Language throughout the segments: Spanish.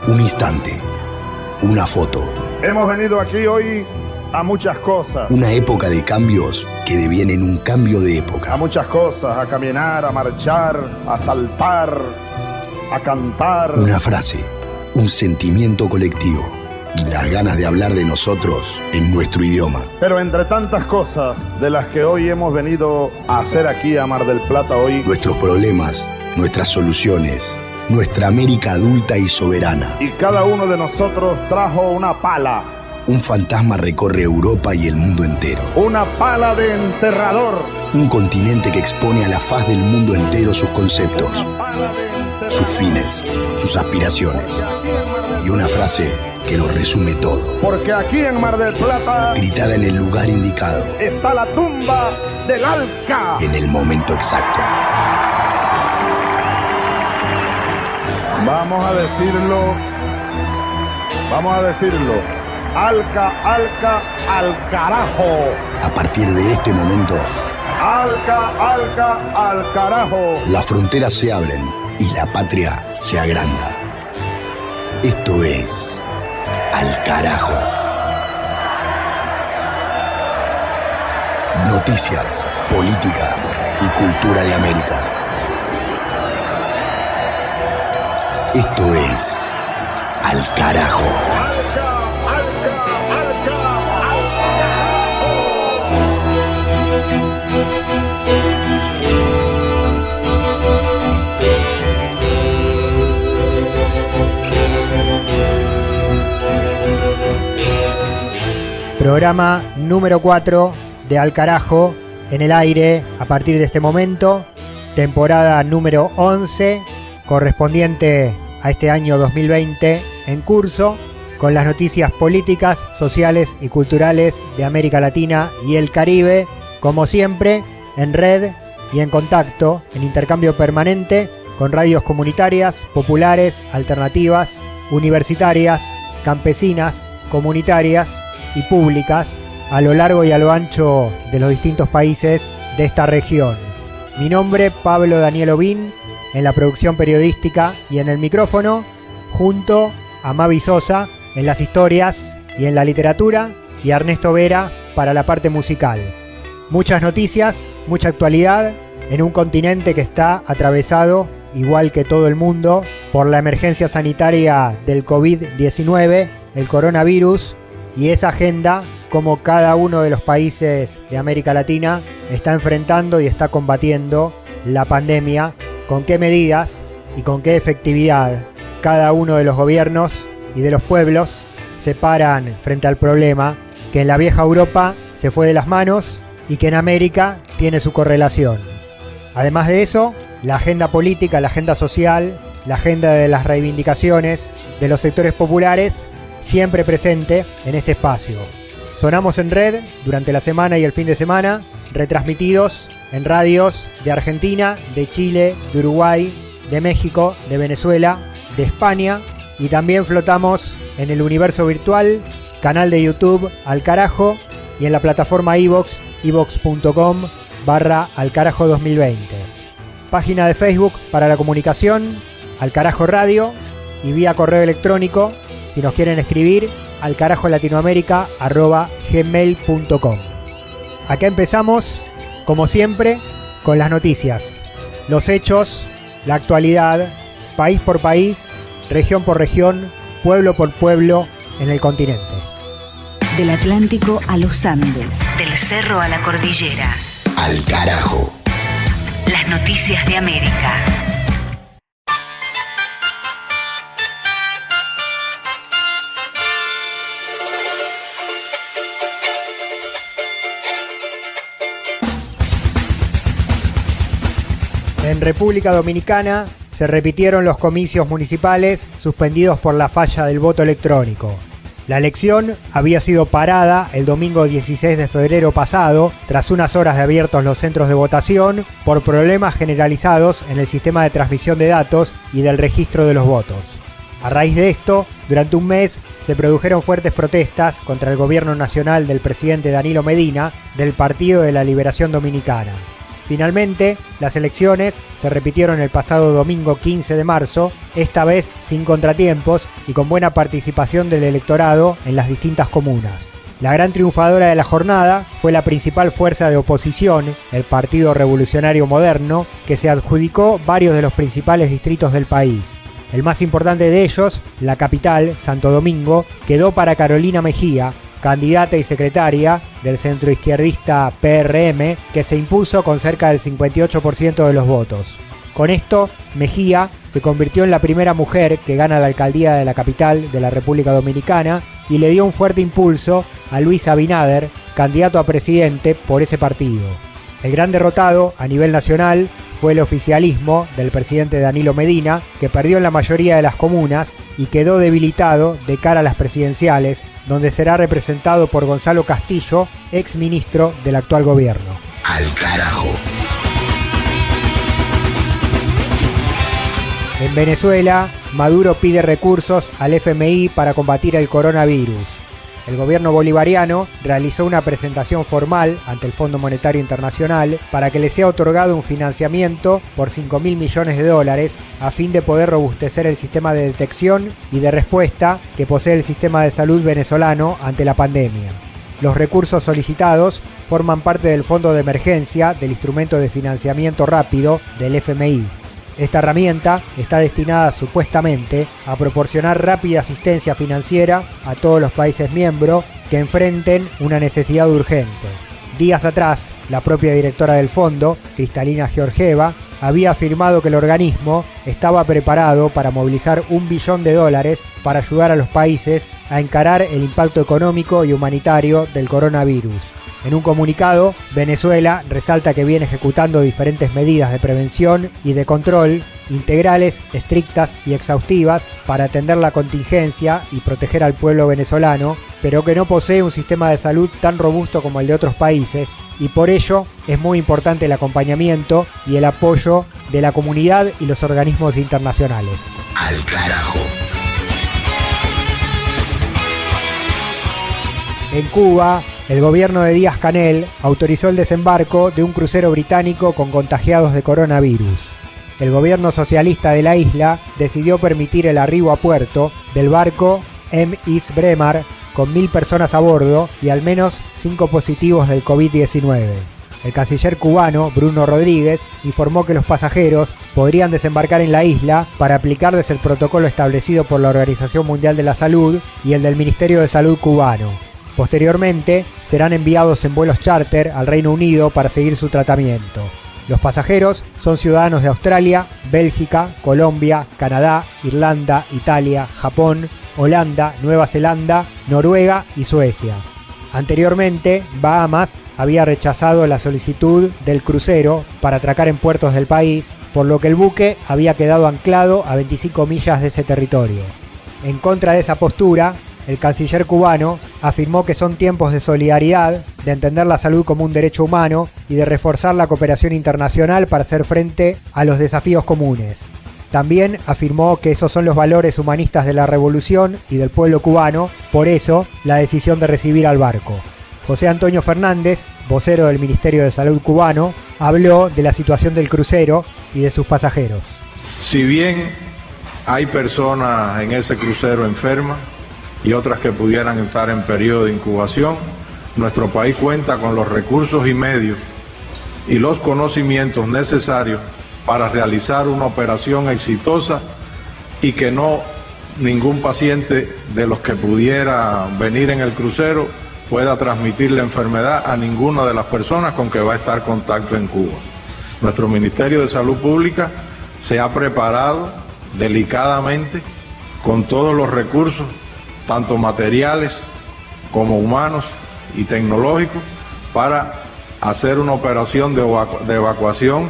Un instante, una foto. Hemos venido aquí hoy a muchas cosas. Una época de cambios que devienen un cambio de época. A muchas cosas, a caminar, a marchar, a saltar, a cantar. Una frase, un sentimiento colectivo y las ganas de hablar de nosotros en nuestro idioma. Pero entre tantas cosas de las que hoy hemos venido a hacer aquí a Mar del Plata hoy, nuestros problemas, nuestras soluciones, nuestra América adulta y soberana. Y cada uno de nosotros trajo una pala. Un fantasma recorre Europa y el mundo entero. Una pala de enterrador. Un continente que expone a la faz del mundo entero sus conceptos, sus fines, sus aspiraciones. Y una frase que lo resume todo. Porque aquí en Mar del Plata, gritada en el lugar indicado, está la tumba del Alca. En el momento exacto. Vamos a decirlo. Alca, Alca, al carajo. A partir de este momento, Alca, Alca, al carajo. Las fronteras se abren y la patria se agranda. Esto es Al Carajo. Noticias, política y cultura de América. Esto es Al Carajo. Programa número 4 de Al Carajo en el aire a partir de este momento. Temporada número 11, correspondiente a este año 2020 en curso, con las noticias políticas, sociales y culturales de América Latina y el Caribe, como siempre, en red y en contacto, en intercambio permanente con radios comunitarias, populares, alternativas, universitarias, campesinas, comunitarias y públicas a lo largo y a lo ancho de los distintos países de esta región. Mi nombre, Pablo Daniel Obín, en la producción periodística y en el micrófono, junto a Mavi Sosa en las historias y en la literatura, y a Ernesto Vera para la parte musical. Muchas noticias, mucha actualidad en un continente que está atravesado, igual que todo el mundo, por la emergencia sanitaria del COVID-19, el coronavirus, y esa agenda, como cada uno de los países de América Latina está enfrentando y está combatiendo la pandemia, con qué medidas y con qué efectividad cada uno de los gobiernos y de los pueblos se paran frente al problema que en la vieja Europa se fue de las manos y que en América tiene su correlación. Además de eso, la agenda política, la agenda social, la agenda de las reivindicaciones de los sectores populares, siempre presente en este espacio. Sonamos en red durante la semana y el fin de semana, retransmitidos en radios de Argentina, de Chile, de Uruguay, de México, de Venezuela, de España, y también flotamos en el universo virtual, canal de YouTube Al Carajo, y en la plataforma iVoox, ivox.com/Alcarajo 2020. Página de Facebook para la comunicación, Al Carajo Radio, y vía correo electrónico, si nos quieren escribir, alcarajolatinoamerica@gmail.com. Acá empezamos, como siempre, con las noticias, los hechos, la actualidad, país por país, región por región, pueblo por pueblo en el continente. Del Atlántico a los Andes, del cerro a la cordillera. Al Carajo. Las noticias de América. En República Dominicana se repitieron los comicios municipales suspendidos por la falla del voto electrónico. La elección había sido parada el domingo 16 de febrero pasado, tras unas horas de abiertos los centros de votación, por problemas generalizados en el sistema de transmisión de datos y del registro de los votos. A raíz de esto, durante un mes se produjeron fuertes protestas contra el gobierno nacional del presidente Danilo Medina del Partido de la Liberación Dominicana. Finalmente, las elecciones se repitieron el pasado domingo 15 de marzo, esta vez sin contratiempos y con buena participación del electorado en las distintas comunas. La gran triunfadora de la jornada fue la principal fuerza de oposición, el Partido Revolucionario Moderno, que se adjudicó varios de los principales distritos del país. El más importante de ellos, la capital, Santo Domingo, quedó para Carolina Mejía, candidata y secretaria del centroizquierdista PRM, que se impuso con cerca del 58% de los votos. Con esto, Mejía se convirtió en la primera mujer que gana la alcaldía de la capital de la República Dominicana y le dio un fuerte impulso a Luis Abinader, candidato a presidente por ese partido. El gran derrotado a nivel nacional fue el oficialismo del presidente Danilo Medina, que perdió en la mayoría de las comunas y quedó debilitado de cara a las presidenciales, donde será representado por Gonzalo Castillo, ex ministro del actual gobierno. Al carajo. En Venezuela, Maduro pide recursos al FMI para combatir el coronavirus. El gobierno bolivariano realizó una presentación formal ante el Fondo Monetario Internacional para que le sea otorgado un financiamiento por $5.000 millones a fin de poder robustecer el sistema de detección y de respuesta que posee el sistema de salud venezolano ante la pandemia. Los recursos solicitados forman parte del Fondo de Emergencia del Instrumento de Financiamiento Rápido del FMI. Esta herramienta está destinada supuestamente a proporcionar rápida asistencia financiera a todos los países miembros que enfrenten una necesidad urgente. Días atrás, la propia directora del fondo, Cristalina Georgieva, había afirmado que el organismo estaba preparado para movilizar $1 billón para ayudar a los países a encarar el impacto económico y humanitario del coronavirus. En un comunicado, Venezuela resalta que viene ejecutando diferentes medidas de prevención y de control integrales, estrictas y exhaustivas para atender la contingencia y proteger al pueblo venezolano, pero que no posee un sistema de salud tan robusto como el de otros países y por ello es muy importante el acompañamiento y el apoyo de la comunidad y los organismos internacionales. Al carajo. En Cuba, el gobierno de Díaz-Canel autorizó el desembarco de un crucero británico con contagiados de coronavirus. El gobierno socialista de la isla decidió permitir el arribo a puerto del barco M.S. Bremer con 1.000 personas a bordo y al menos 5 positivos del COVID-19. El canciller cubano, Bruno Rodríguez, informó que los pasajeros podrían desembarcar en la isla para aplicarles el protocolo establecido por la Organización Mundial de la Salud y el del Ministerio de Salud cubano. Posteriormente, serán enviados en vuelos charter al Reino Unido para seguir su tratamiento. Los pasajeros son ciudadanos de Australia, Bélgica, Colombia, Canadá, Irlanda, Italia, Japón, Holanda, Nueva Zelanda, Noruega y Suecia. Anteriormente, Bahamas había rechazado la solicitud del crucero para atracar en puertos del país, por lo que el buque había quedado anclado a 25 millas de ese territorio. En contra de esa postura, el canciller cubano afirmó que son tiempos de solidaridad, de entender la salud como un derecho humano y de reforzar la cooperación internacional para hacer frente a los desafíos comunes. También afirmó que esos son los valores humanistas de la revolución y del pueblo cubano, por eso la decisión de recibir al barco. José Antonio Fernández, vocero del Ministerio de Salud cubano, habló de la situación del crucero y de sus pasajeros. Si bien hay personas en ese crucero enfermas, y otras que pudieran estar en periodo de incubación, nuestro país cuenta con los recursos y medios y los conocimientos necesarios para realizar una operación exitosa y que no ningún paciente de los que pudiera venir en el crucero pueda transmitir la enfermedad a ninguna de las personas con que va a estar en contacto en Cuba. Nuestro Ministerio de Salud Pública se ha preparado delicadamente con todos los recursos, tanto materiales como humanos y tecnológicos, para hacer una operación de evacuación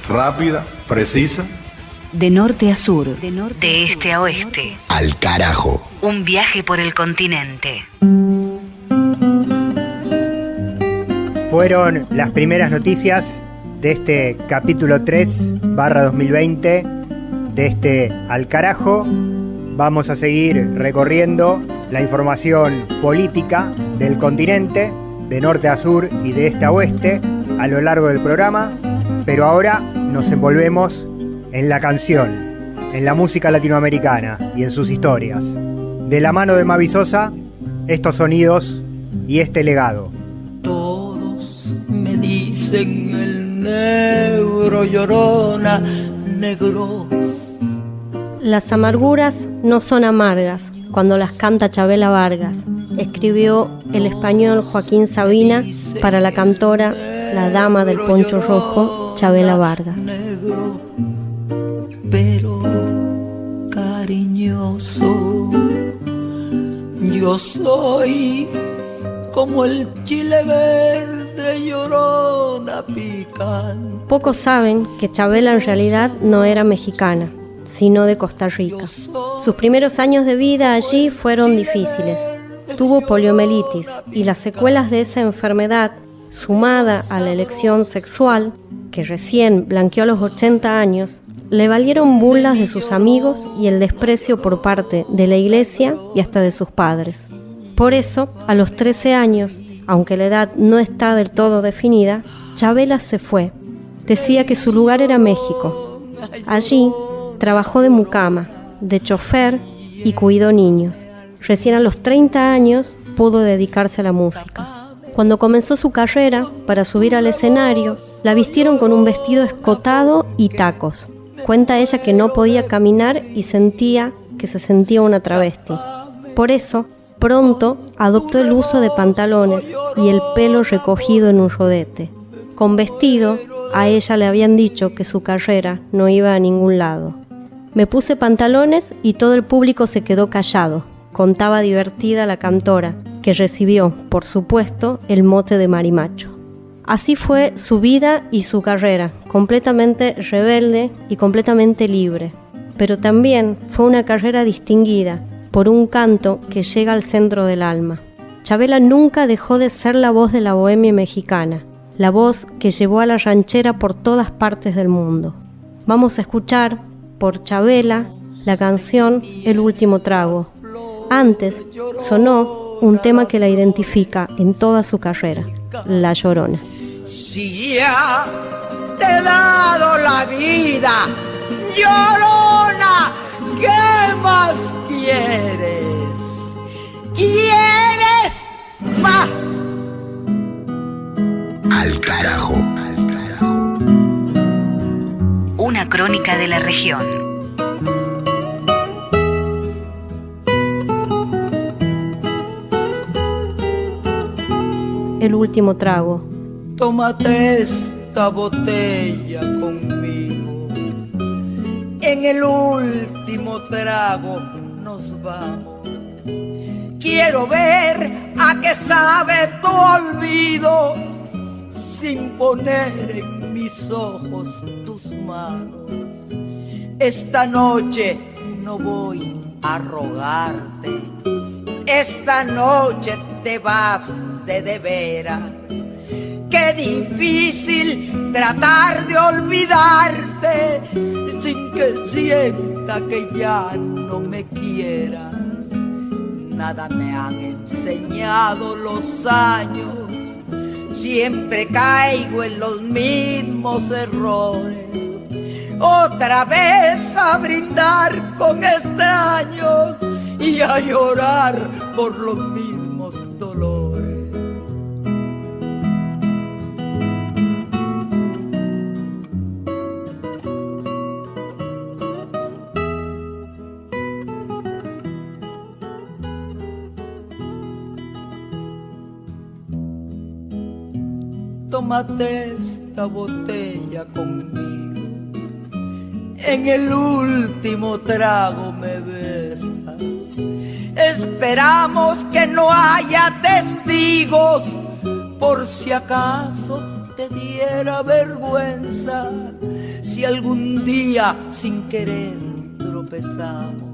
rápida, precisa. De norte a sur, de este a oeste. Al carajo. Un viaje por el continente. Fueron las primeras noticias de este capítulo 3/2020 de este Al carajo. Vamos a seguir recorriendo la información política del continente, de norte a sur y de este a oeste, a lo largo del programa. Pero ahora nos envolvemos en la canción, en la música latinoamericana y en sus historias. De la mano de Mavi Sosa, estos sonidos y este legado. Todos me dicen el negro llorona, negro. Las amarguras no son amargas cuando las canta Chabela Vargas, escribió el español Joaquín Sabina para la cantora, la dama del poncho rojo, Chabela Vargas. Negro, pero cariñoso, yo soy como el chile verde llorona picante. Pocos saben que Chabela en realidad no era mexicana, sino de Costa Rica. Sus primeros años de vida allí fueron difíciles. Tuvo poliomielitis y las secuelas de esa enfermedad, sumada a la elección sexual, que recién blanqueó a los 80 años, le valieron burlas de sus amigos y el desprecio por parte de la iglesia y hasta de sus padres. Por eso, a los 13 años, aunque la edad no está del todo definida, Chabela se fue. Decía que su lugar era México. Allí trabajó de mucama, de chofer y cuidó niños. Recién a los 30 años pudo dedicarse a la música. Cuando comenzó su carrera, para subir al escenario, la vistieron con un vestido escotado y tacos. Cuenta ella que no podía caminar y sentía que se sentía una travesti. Por eso, pronto adoptó el uso de pantalones y el pelo recogido en un rodete. Con vestido, a ella le habían dicho que su carrera no iba a ningún lado. Me puse pantalones y todo el público se quedó callado, contaba divertida la cantora, que recibió, por supuesto, el mote de marimacho. Así fue su vida y su carrera, completamente rebelde y completamente libre. Pero también fue una carrera distinguida por un canto que llega al centro del alma. Chabela nunca dejó de ser la voz de la bohemia mexicana, la voz que llevó a la ranchera por todas partes del mundo. Vamos a escuchar, por Chabela, la canción El último trago. Antes sonó un tema que la identifica en toda su carrera, La Llorona. Si ya te he dado la vida, llorona, ¿qué más quieres? ¿Quieres más? Al carajo. Una crónica de la región. El último trago. Tómate esta botella conmigo. En el último trago nos vamos. Quiero ver a qué sabe tu olvido, sin poner en mis ojos tus manos. Esta noche no voy a rogarte. Esta noche te vas de veras. Qué difícil tratar de olvidarte sin que sienta que ya no me quieras. Nada me han enseñado los años, siempre caigo en los mismos errores. Otra vez a brindar con extraños y a llorar por los mismos dolores. Tómate esta botella conmigo. En el último trago me besas. Esperamos que no haya testigos, por si acaso te diera vergüenza, si algún día sin querer tropezamos.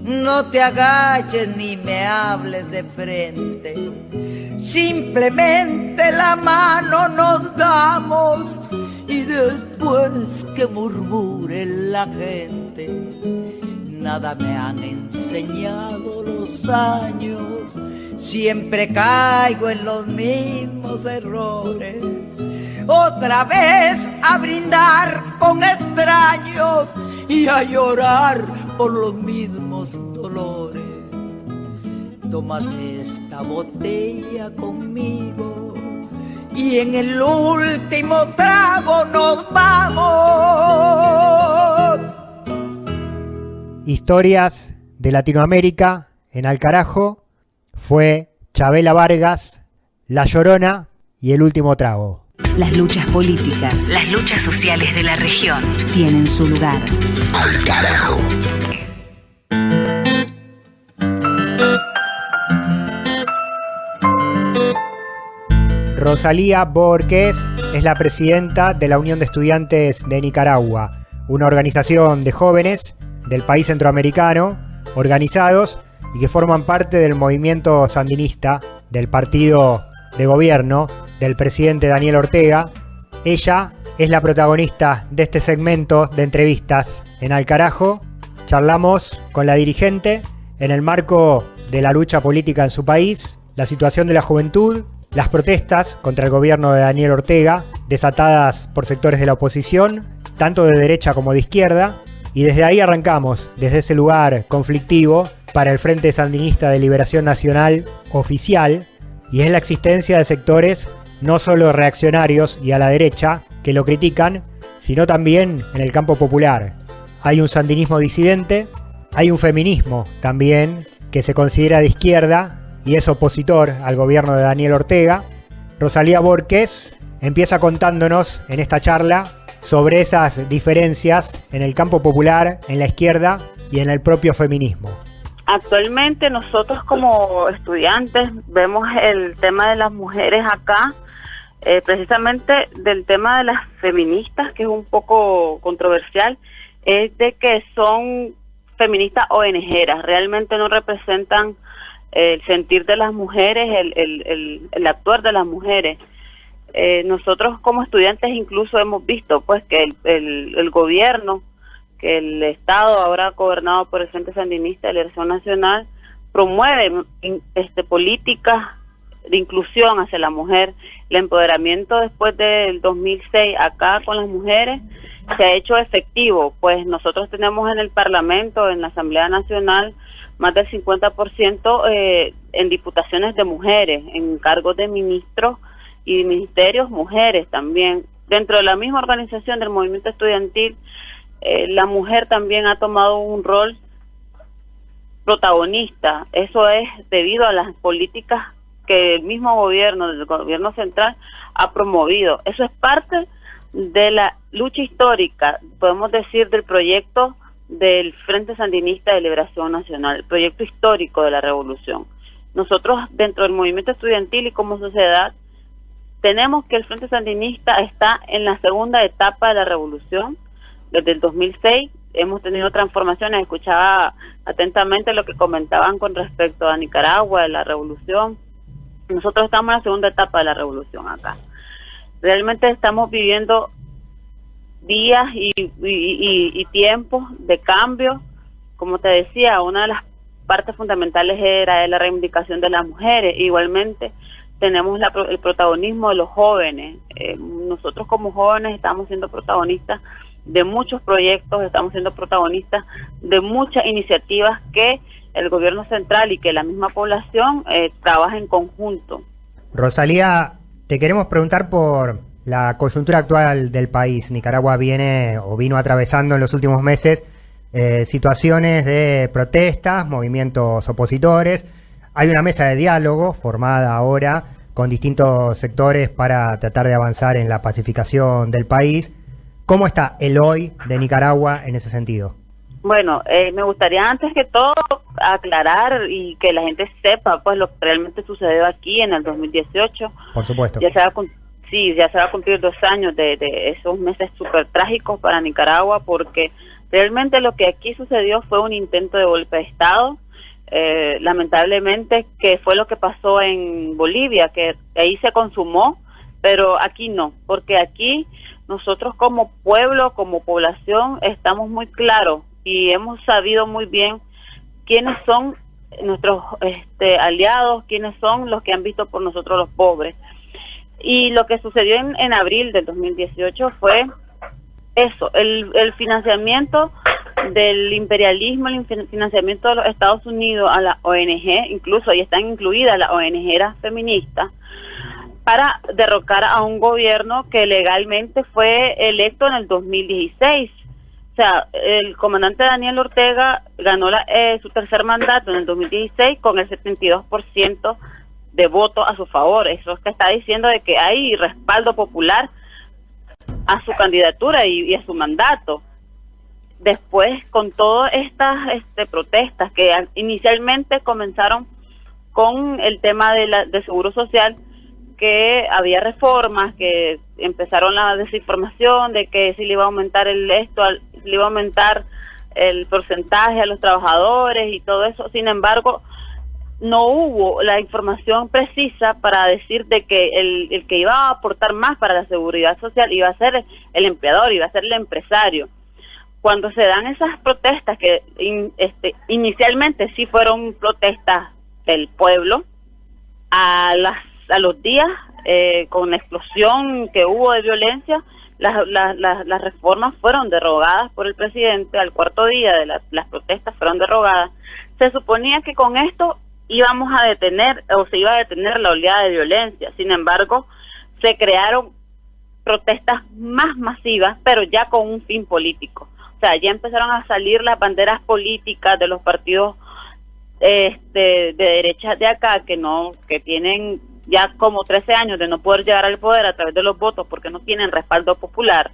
No te agaches ni me hables de frente, simplemente la mano nos damos y después que murmure la gente. Nada me han enseñado los años, siempre caigo en los mismos errores. otra vez a brindar con extraños y a llorar por los mismos dolores. Tómate esta botella conmigo y en el último trago nos vamos. Historias de Latinoamérica en Al Carajo fue Chabela Vargas, La Llorona y El Último Trago. Las luchas políticas, las luchas sociales de la región tienen su lugar. Al Carajo. Rosalía Borges es la presidenta de la Unión de Estudiantes de Nicaragua, una organización de jóvenes del país centroamericano, organizados y que forman parte del movimiento sandinista del partido de gobierno del presidente Daniel Ortega. Ella es la protagonista de este segmento de entrevistas en Al Carajo. Charlamos con la dirigente en el marco de la lucha política en su país, la situación de la juventud, las protestas contra el gobierno de Daniel Ortega, desatadas por sectores de la oposición, tanto de derecha como de izquierda, y desde ahí arrancamos, desde ese lugar conflictivo, para el Frente Sandinista de Liberación Nacional oficial, y es la existencia de sectores no solo reaccionarios y a la derecha que lo critican, sino también en el campo popular. Hay un sandinismo disidente, hay un feminismo también que se considera de izquierda y es opositor al gobierno de Daniel Ortega. Rosalía Borges empieza contándonos en esta charla sobre esas diferencias en el campo popular, en la izquierda y en el propio feminismo. Actualmente nosotros como estudiantes vemos el tema de las mujeres acá, precisamente del tema de las feministas, que es un poco controversial, es de que son feministas ONGeras, realmente no representan el sentir de las mujeres, el actuar de las mujeres. Nosotros como estudiantes incluso hemos visto pues que el gobierno, que el Estado ahora gobernado por el Frente Sandinista de Liberación Nacional promueve políticas de inclusión hacia la mujer. El empoderamiento después del 2006 acá con las mujeres se ha hecho efectivo, pues nosotros tenemos en el Parlamento, en la Asamblea Nacional, más del 50% en diputaciones de mujeres, en cargos de ministros y ministerios mujeres también. Dentro de la misma organización del movimiento estudiantil, la mujer también ha tomado un rol protagonista. Eso es debido a las políticas que el mismo gobierno, del gobierno central, ha promovido. Eso es parte de la lucha histórica, podemos decir, del proyecto del Frente Sandinista de Liberación Nacional, el proyecto histórico de la revolución. Nosotros, dentro del movimiento estudiantil y como sociedad, tenemos que el Frente Sandinista está en la segunda etapa de la revolución. Desde el 2006 hemos tenido transformaciones. Escuchaba atentamente lo que comentaban con respecto a Nicaragua, de la revolución. Nosotros estamos en la segunda etapa de la revolución acá. Realmente estamos viviendo días y tiempos de cambio. Como te decía, una de las partes fundamentales era la reivindicación de las mujeres. Igualmente tenemos el protagonismo de los jóvenes. Nosotros como jóvenes estamos siendo protagonistas de muchos proyectos, estamos siendo protagonistas de muchas iniciativas que el gobierno central y que la misma población trabaja en conjunto. Rosalía, te queremos preguntar por la coyuntura actual del país. Nicaragua vino atravesando en los últimos meses situaciones de protestas, movimientos opositores. Hay una mesa de diálogo formada ahora con distintos sectores para tratar de avanzar en la pacificación del país. ¿Cómo está el hoy de Nicaragua en ese sentido? Bueno, me gustaría antes que todo aclarar y que la gente sepa pues lo que realmente sucedió aquí en el 2018. Por supuesto. Ya se va a cumplir 2 años de esos meses súper trágicos para Nicaragua, porque realmente lo que aquí sucedió fue un intento de golpe de Estado. Lamentablemente, que fue lo que pasó en Bolivia, que ahí se consumó, pero aquí no, porque aquí nosotros como pueblo, como población, estamos muy claros y hemos sabido muy bien quiénes son nuestros aliados, quiénes son los que han visto por nosotros los pobres. Y lo que sucedió en abril del 2018 fue eso, el financiamiento del imperialismo, el financiamiento de los Estados Unidos a la ONG, incluso ahí están incluidas las ONG feministas, para derrocar a un gobierno que legalmente fue electo en el 2016. O sea, el comandante Daniel Ortega ganó su tercer mandato en el 2016 con el 72% de votos a su favor. Eso que está diciendo de que hay respaldo popular a su candidatura y a su mandato. Después, con todas estas protestas que inicialmente comenzaron con el tema de seguro social, que había reformas, que empezaron la desinformación de que si le iba a aumentar le iba a aumentar el porcentaje a los trabajadores y todo eso. Sin embargo, no hubo la información precisa para decir de que el que iba a aportar más para la seguridad social iba a ser el empleador, iba a ser el empresario. Cuando se dan esas protestas, que inicialmente sí fueron protestas del pueblo, a los días, con la explosión que hubo de violencia, las reformas fueron derogadas por el presidente. Al cuarto día de las protestas fueron derogadas. Se suponía que con esto íbamos a detener, o se iba a detener la oleada de violencia. Sin embargo, se crearon protestas más masivas, pero ya con un fin político. O sea, ya empezaron a salir las banderas políticas de los partidos de derecha de acá, que tienen ya como 13 años de no poder llegar al poder a través de los votos porque no tienen respaldo popular.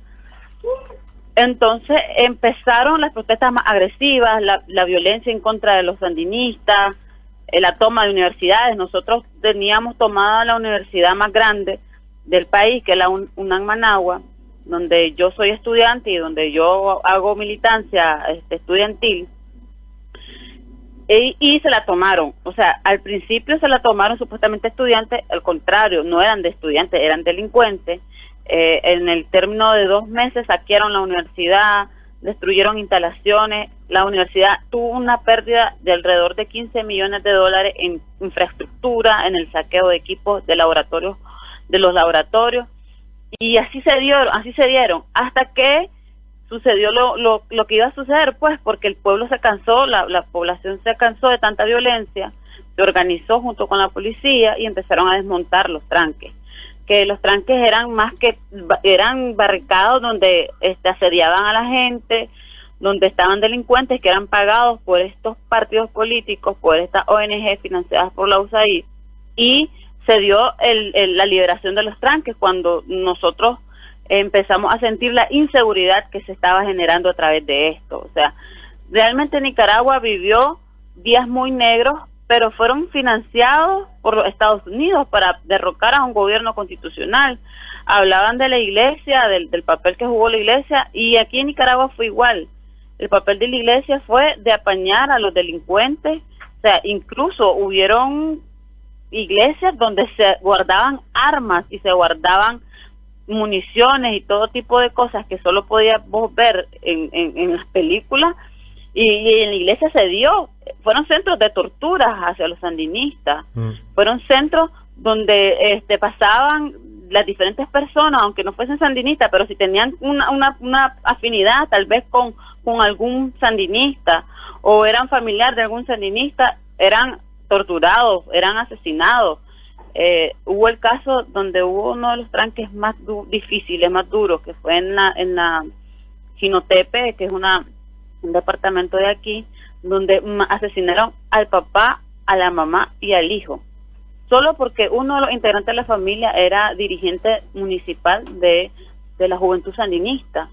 Entonces empezaron las protestas más agresivas, la violencia en contra de los sandinistas, la toma de universidades. Nosotros teníamos tomada la universidad más grande del país, que es la UNAM Managua, donde yo soy estudiante y donde yo hago militancia estudiantil, y se la tomaron. O sea, al principio se la tomaron supuestamente estudiantes, al contrario, no eran de estudiantes, eran delincuentes. En el término de 2 meses saquearon la universidad, destruyeron instalaciones. La universidad tuvo una pérdida de alrededor de $15 millones en infraestructura, en el saqueo de equipos de laboratorios, de los laboratorios, y así se dieron hasta que sucedió lo que iba a suceder, pues, porque el pueblo se cansó, la población se cansó de tanta violencia, se organizó junto con la policía y empezaron a desmontar los tranques. Que los tranques eran barricados donde asediaban a la gente, donde estaban delincuentes que eran pagados por estos partidos políticos, por estas ONG financiadas por la USAID, y se dio la liberación de los tranques cuando nosotros empezamos a sentir la inseguridad que se estaba generando a través de esto. O sea, realmente Nicaragua vivió días muy negros, pero fueron financiados por los Estados Unidos para derrocar a un gobierno constitucional. Hablaban de la iglesia, del papel que jugó la iglesia, y aquí en Nicaragua fue igual. El papel de la iglesia fue de apañar a los delincuentes. O sea, incluso hubieron iglesias donde se guardaban armas y se guardaban municiones y todo tipo de cosas que solo podías vos ver en las películas, y en la iglesia se dio. Fueron centros de torturas hacia los sandinistas, fueron centros donde pasaban las diferentes personas, aunque no fuesen sandinistas, pero si tenían una afinidad tal vez con algún sandinista o eran familiar de algún sandinista, eran torturados, eran asesinados. Hubo el caso donde hubo uno de los tranques más difíciles, más duros, que fue en la Jinotepe, que es un departamento de aquí, donde asesinaron al papá, a la mamá y al hijo, solo porque uno de los integrantes de la familia era dirigente municipal de la Juventud Sandinista.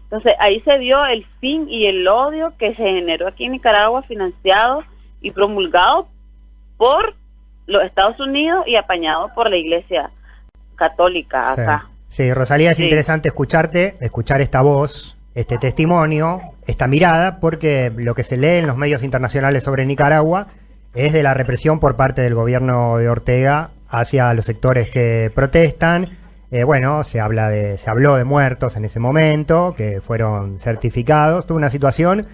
Entonces ahí se vio el fin y el odio que se generó aquí en Nicaragua, financiado y promulgado por los Estados Unidos y apañado por la Iglesia Católica acá. Sí, Rosalía, es Sí. interesante escuchar esta voz, este testimonio, esta mirada, porque lo que se lee en los medios internacionales sobre Nicaragua es de la represión por parte del gobierno de Ortega hacia los sectores que protestan. Bueno, se habló de muertos en ese momento, que fueron certificados, tuvo una situación.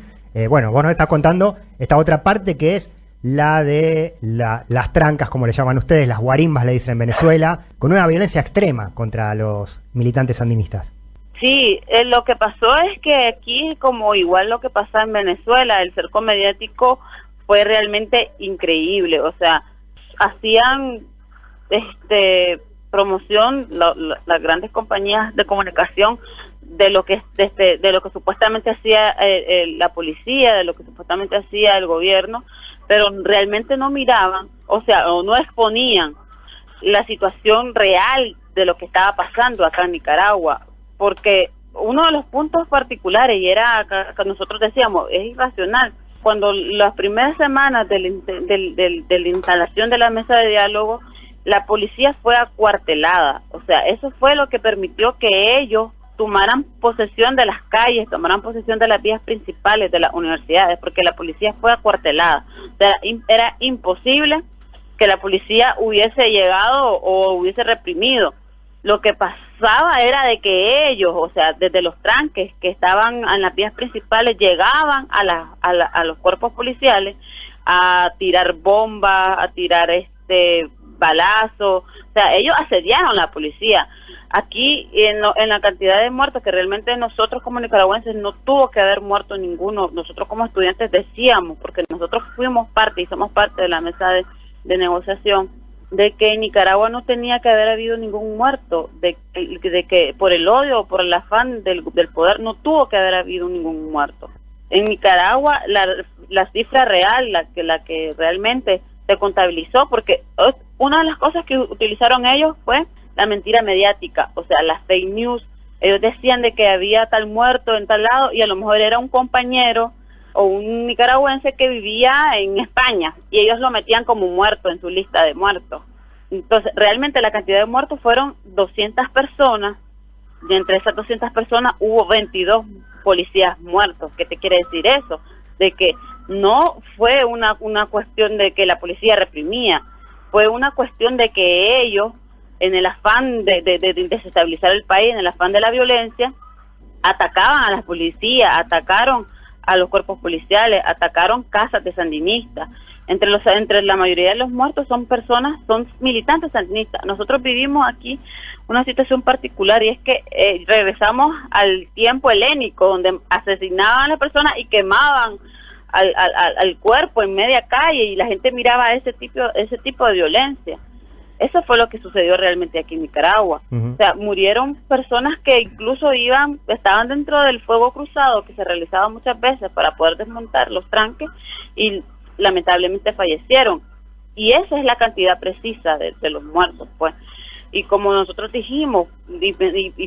Bueno, vos nos estás contando esta otra parte que es la de las trancas, como le llaman ustedes, las guarimbas le dicen en Venezuela, con una violencia extrema contra los militantes sandinistas. Sí, lo que pasó es que aquí, como igual lo que pasa en Venezuela, el cerco mediático fue realmente increíble. O sea, hacían promoción las grandes compañías de comunicación de lo que supuestamente hacía la policía, de lo que supuestamente hacía el gobierno, pero realmente no miraban, o no exponían la situación real de lo que estaba pasando acá en Nicaragua, porque uno de los puntos particulares, y era que nosotros decíamos, es irracional, cuando las primeras semanas de la instalación de la mesa de diálogo, la policía fue acuartelada. O sea, eso fue lo que permitió que ellos tomaran posesión de las calles, tomaran posesión de las vías principales de las universidades, porque la policía fue acuartelada. O sea, era imposible que la policía hubiese llegado o hubiese reprimido. Lo que pasaba era de que ellos, o sea, desde los tranques que estaban en las vías principales, llegaban a los cuerpos policiales a tirar bombas, a tirar balazos. O sea, ellos asediaron la policía. Aquí, en la cantidad de muertos, que realmente nosotros como nicaragüenses no tuvo que haber muerto ninguno, nosotros como estudiantes decíamos, porque nosotros fuimos parte y somos parte de la mesa de negociación, de que en Nicaragua no tenía que haber habido ningún muerto, de que por el odio o por el afán del poder no tuvo que haber habido ningún muerto. En Nicaragua la cifra real, la que realmente se contabilizó, porque una de las cosas que utilizaron ellos fue la mentira mediática, o sea, las fake news. Ellos decían de que había tal muerto en tal lado y a lo mejor era un compañero o un nicaragüense que vivía en España y ellos lo metían como muerto en su lista de muertos. Entonces, realmente la cantidad de muertos fueron 200 personas y entre esas 200 personas hubo 22 policías muertos. ¿Qué te quiere decir eso? De que no fue una cuestión de que la policía reprimía, fue una cuestión de que ellos, en el afán de desestabilizar el país, en el afán de la violencia, atacaban a las policías, atacaron a los cuerpos policiales, atacaron casas de sandinistas. Entre la mayoría de los muertos son militantes sandinistas. Nosotros vivimos aquí una situación particular y es que regresamos al tiempo helénico, donde asesinaban a las personas y quemaban al cuerpo en media calle y la gente miraba ese tipo de violencia. Eso fue lo que sucedió realmente aquí en Nicaragua. O sea, murieron personas que incluso estaban dentro del fuego cruzado que se realizaba muchas veces para poder desmontar los tranques y lamentablemente fallecieron. Y esa es la cantidad precisa de los muertos, pues. Y como nosotros dijimos y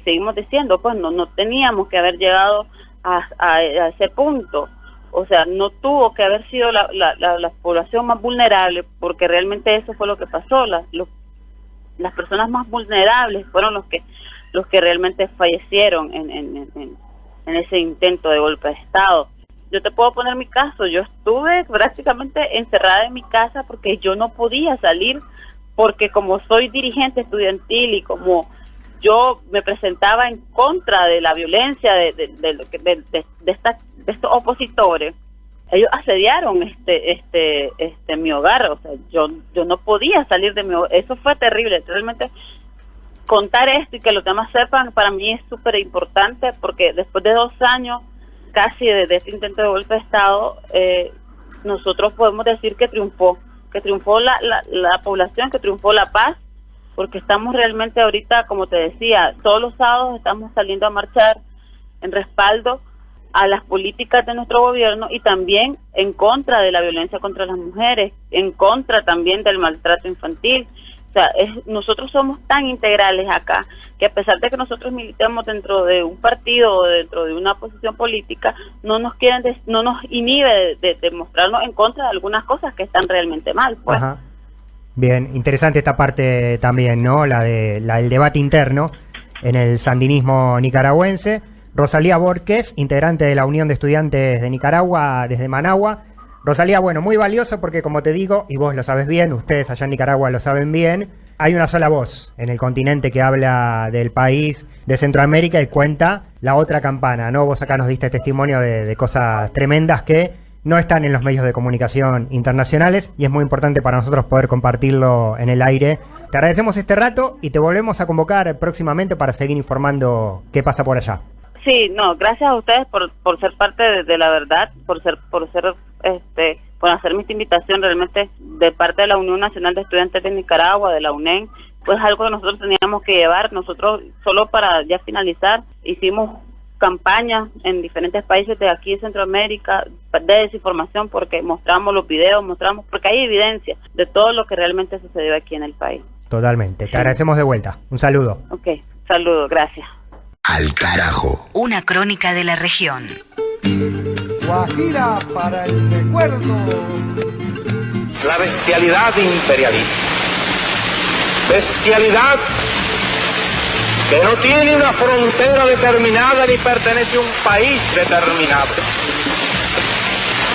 seguimos diciendo, pues no teníamos que haber llegado a ese punto. O sea, no tuvo que haber sido la población más vulnerable, porque realmente eso fue lo que pasó. Las personas más vulnerables fueron los que realmente fallecieron en ese intento de golpe de Estado. Yo te puedo poner mi caso. Yo estuve prácticamente encerrada en mi casa porque yo no podía salir, porque como soy dirigente estudiantil y como yo me presentaba en contra de la violencia de estos opositores, ellos asediaron mi hogar. O sea, yo no podía salir de mi hogar. Eso fue terrible. Realmente contar esto y que los demás sepan para mí es súper importante, porque después de 2 años casi de este intento de golpe de Estado, nosotros podemos decir que triunfó la población, que triunfó la paz, porque estamos realmente ahorita, como te decía, todos los sábados estamos saliendo a marchar en respaldo a las políticas de nuestro gobierno y también en contra de la violencia contra las mujeres, en contra también del maltrato infantil. O sea, nosotros somos tan integrales acá que a pesar de que nosotros militemos dentro de un partido o dentro de una posición política, no nos inhibe de mostrarnos en contra de algunas cosas que están realmente mal, pues. Ajá. Bien, interesante esta parte también, ¿no? La del debate interno en el sandinismo nicaragüense. Rosalía Borges, integrante de la Unión de Estudiantes de Nicaragua desde Managua. Rosalía, bueno, muy valioso porque, como te digo, y vos lo sabes bien, ustedes allá en Nicaragua lo saben bien, hay una sola voz en el continente que habla del país de Centroamérica y cuenta la otra campana, ¿no? Vos acá nos diste testimonio de cosas tremendas que no están en los medios de comunicación internacionales y es muy importante para nosotros poder compartirlo en el aire. Te agradecemos este rato y te volvemos a convocar próximamente para seguir informando qué pasa por allá. Sí, no, gracias a ustedes por ser parte de la verdad, por hacerme esta invitación realmente de parte de la Unión Nacional de Estudiantes de Nicaragua, de la UNEN, pues algo que nosotros teníamos que llevar. Nosotros, solo para ya finalizar, hicimos campañas en diferentes países de aquí de Centroamérica de desinformación, porque mostramos los videos, porque hay evidencia de todo lo que realmente sucedió aquí en el país. Totalmente, te agradecemos de vuelta. Un saludo. Ok, saludo, gracias. Al carajo. Una crónica de la región. Guajira para el recuerdo. La bestialidad imperialista. Bestialidad que no tiene una frontera determinada ni pertenece a un país determinado.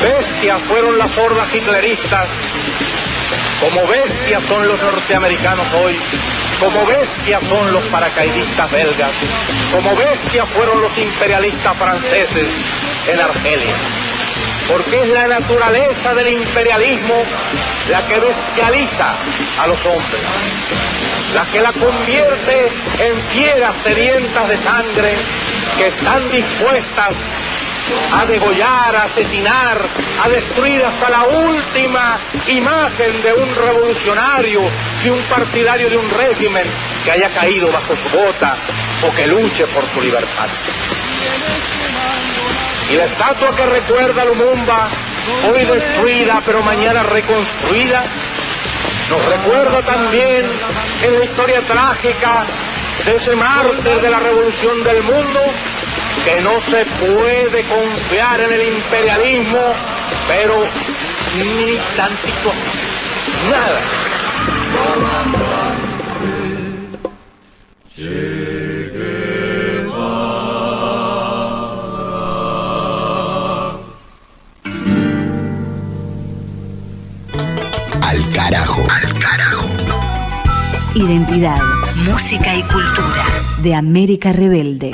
Bestias fueron las hordas hitleristas, como bestias son los norteamericanos hoy, como bestias son los paracaidistas belgas, como bestias fueron los imperialistas franceses en Argelia. Porque es la naturaleza del imperialismo la que bestializa a los hombres, la que la convierte en fieras sedientas de sangre que están dispuestas a degollar, a asesinar, a destruir hasta la última imagen de un revolucionario, de un partidario de un régimen que haya caído bajo su bota o que luche por su libertad. Y la estatua que recuerda a Lumumba, hoy destruida pero mañana reconstruida, nos recuerda también en la historia trágica de ese mártir de la revolución del mundo, que no se puede confiar en el imperialismo, pero ni tantito, nada. Al carajo. Al carajo. Identidad, música y cultura de América Rebelde.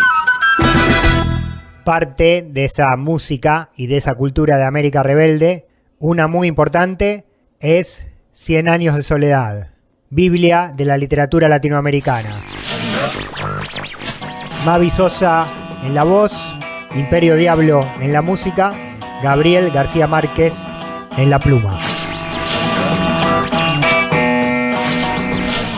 Parte de esa música y de esa cultura de América Rebelde, una muy importante, es 100 años de soledad, Biblia de la literatura latinoamericana. Mavi Sosa en la voz, Imperio Diablo en la música, Gabriel García Márquez en la pluma.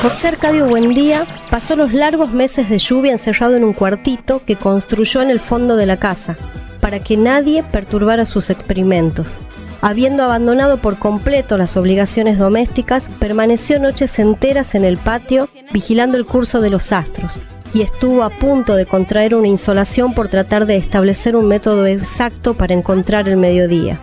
José Arcadio Buendía pasó los largos meses de lluvia encerrado en un cuartito que construyó en el fondo de la casa, para que nadie perturbara sus experimentos. Habiendo abandonado por completo las obligaciones domésticas, permaneció noches enteras en el patio vigilando el curso de los astros, y estuvo a punto de contraer una insolación por tratar de establecer un método exacto para encontrar el mediodía.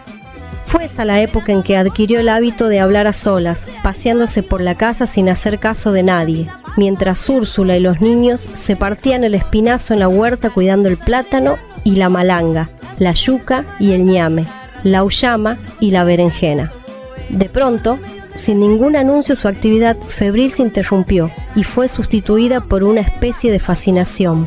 Fue esa la época en que adquirió el hábito de hablar a solas, paseándose por la casa sin hacer caso de nadie, mientras Úrsula y los niños se partían el espinazo en la huerta cuidando el plátano y la malanga, la yuca y el ñame, la uyama y la berenjena. De pronto, sin ningún anuncio, su actividad febril se interrumpió y fue sustituida por una especie de fascinación.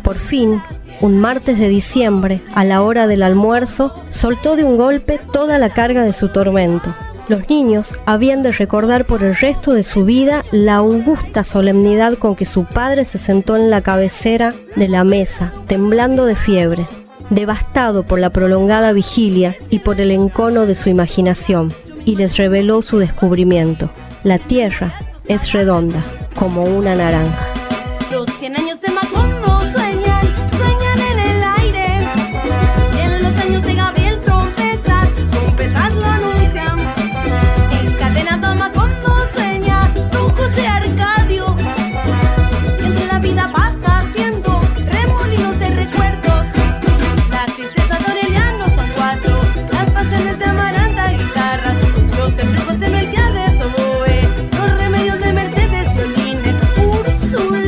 Por fin, un martes de diciembre, a la hora del almuerzo, soltó de un golpe toda la carga de su tormento. Los niños habían de recordar por el resto de su vida la augusta solemnidad con que su padre se sentó en la cabecera de la mesa, temblando de fiebre, devastado por la prolongada vigilia y por el encono de su imaginación, y les reveló su descubrimiento. La tierra es redonda, como una naranja. Los 100 años de Macondo sueñan en el aire. En los años de Gabriel trompetas lo anuncian. Encadenado Macondo sueña don José Arcadio. Entre la vida pasa haciendo remolinos de recuerdos. Las tristezas de Aureliano son 4, las pasiones de Amaranta guitarra, los embrujos de Melquiades oboe, los remedios de Mercedes violines, Úrsula.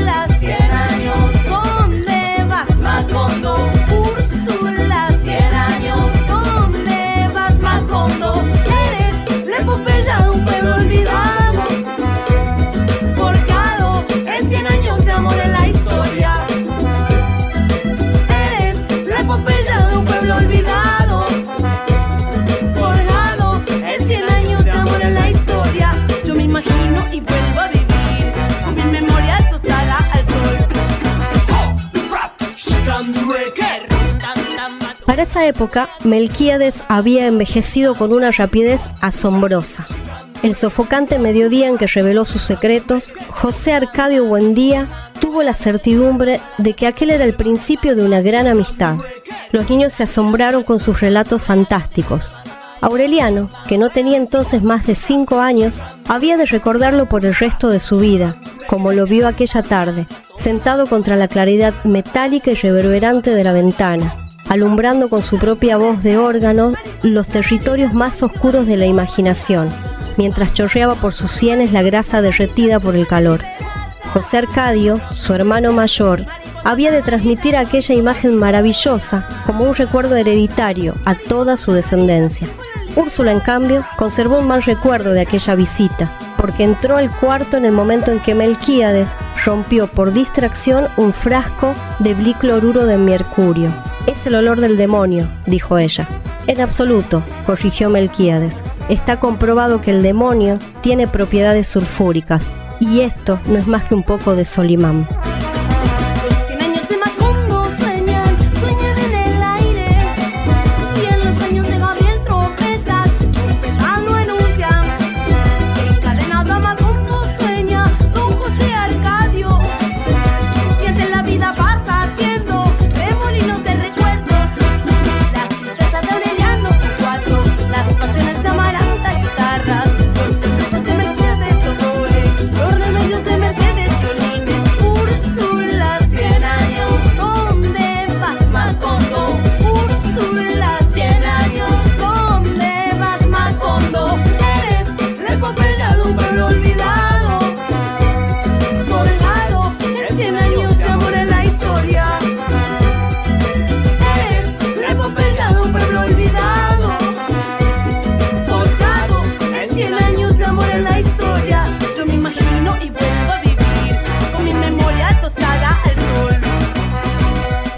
Para esa época, Melquíades había envejecido con una rapidez asombrosa. El sofocante mediodía en que reveló sus secretos, José Arcadio Buendía tuvo la certidumbre de que aquel era el principio de una gran amistad. Los niños se asombraron con sus relatos fantásticos. Aureliano, que no tenía entonces más de 5 años, había de recordarlo por el resto de su vida, como lo vio aquella tarde, sentado contra la claridad metálica y reverberante de la ventana, alumbrando con su propia voz de órgano los territorios más oscuros de la imaginación, mientras chorreaba por sus sienes la grasa derretida por el calor. José Arcadio, su hermano mayor, había de transmitir aquella imagen maravillosa como un recuerdo hereditario a toda su descendencia. Úrsula, en cambio, conservó un mal recuerdo de aquella visita, porque entró al cuarto en el momento en que Melquíades rompió por distracción un frasco de bicloruro de mercurio. «Es el olor del demonio», dijo ella. «En absoluto», corrigió Melquíades. «Está comprobado que el demonio tiene propiedades sulfúricas, y esto no es más que un poco de Solimán».